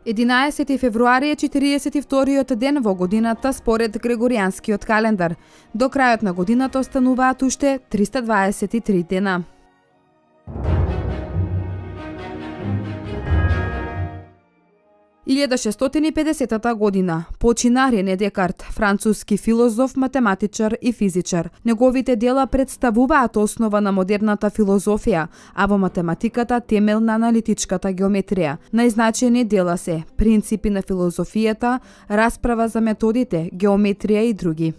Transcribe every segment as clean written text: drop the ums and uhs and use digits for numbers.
11 февруари е 42-иот ден во годината според Грегоријанскиот календар. До крајот на годината остануваат уште 323 дена. И 1650 година почина Рене Декарт, француски филозоф, математичар и физичар. Неговите дела представуваат основа на модерната филозофија, а во математиката темел на аналитичката геометрија. Најзначајни дела се Принципи на филозофијата, Расправа за методите, Геометрија и други.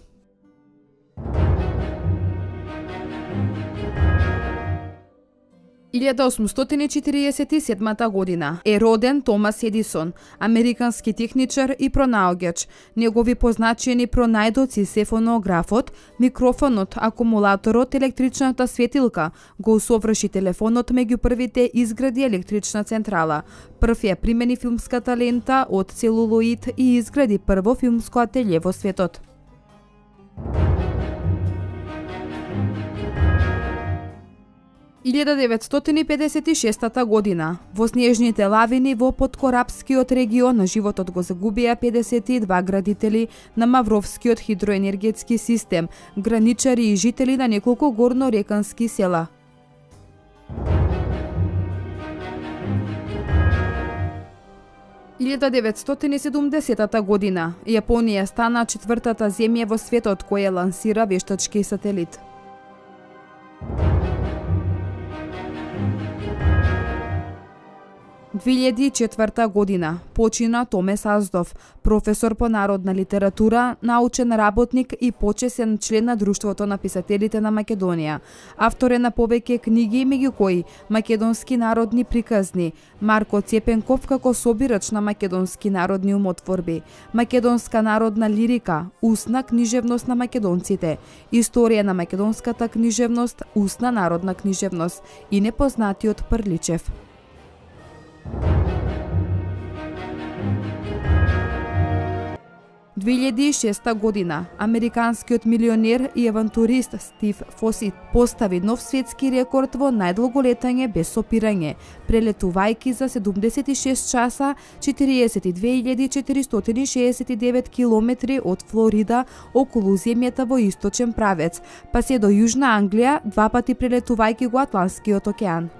И 1847 година е роден Томас Едисон, американски техничар и пронаоѓач. Негови позначени пронајдоци се фонографот, микрофонот, акумулаторот, електричната светилка, го усоврши телефонот меѓу првите изгради електрична централа. Прв ја примени филмската лента од целулоид и изгради прво филмско ателје во светот. И 1956 година во снежните лавини во Подкорапскиот регион животот го загубија 52 градители на Мавровскиот хидроенергетски систем, граничари и жители на неколку горнорекански села. И 1970 година Јапонија стана четвртата земја во светот која лансира вештачки сателит. – 2004 година почина Томе Саздов, професор по народна литература, научен работник и почесен член на Друштвото на писателите на Македонија. Автор е на повеќе книги, меѓу кои Македонски народни приказни, Марко Цепенков како собирач на македонски народни умотворби, Македонска народна лирика, устна книжевност на македонците, Историја на македонската книжевност, устна народна книжевност и Непознатиот Прличев. 2006 година американскиот милионер и авантурист Стив Фосит постави нов светски рекорд во најдолго летање без сопирање, прелетувајќи за 76 часа 42.469 километри од Флорида околу земјата во источен правец, па се до Јужна Англија, два пати прелетувајќи го Атлантскиот океан. –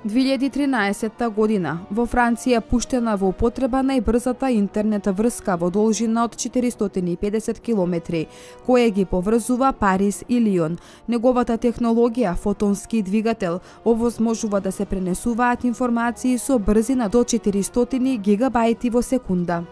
2013 година во Франција пуштена во употреба најбрзата интернет врска во должина од 450 километри, која ги поврзува Париз и Лион. Неговата технологија, фотонски двигател, овозможува да се пренесуваат информации со брзина до 400 гигабајти во секунда.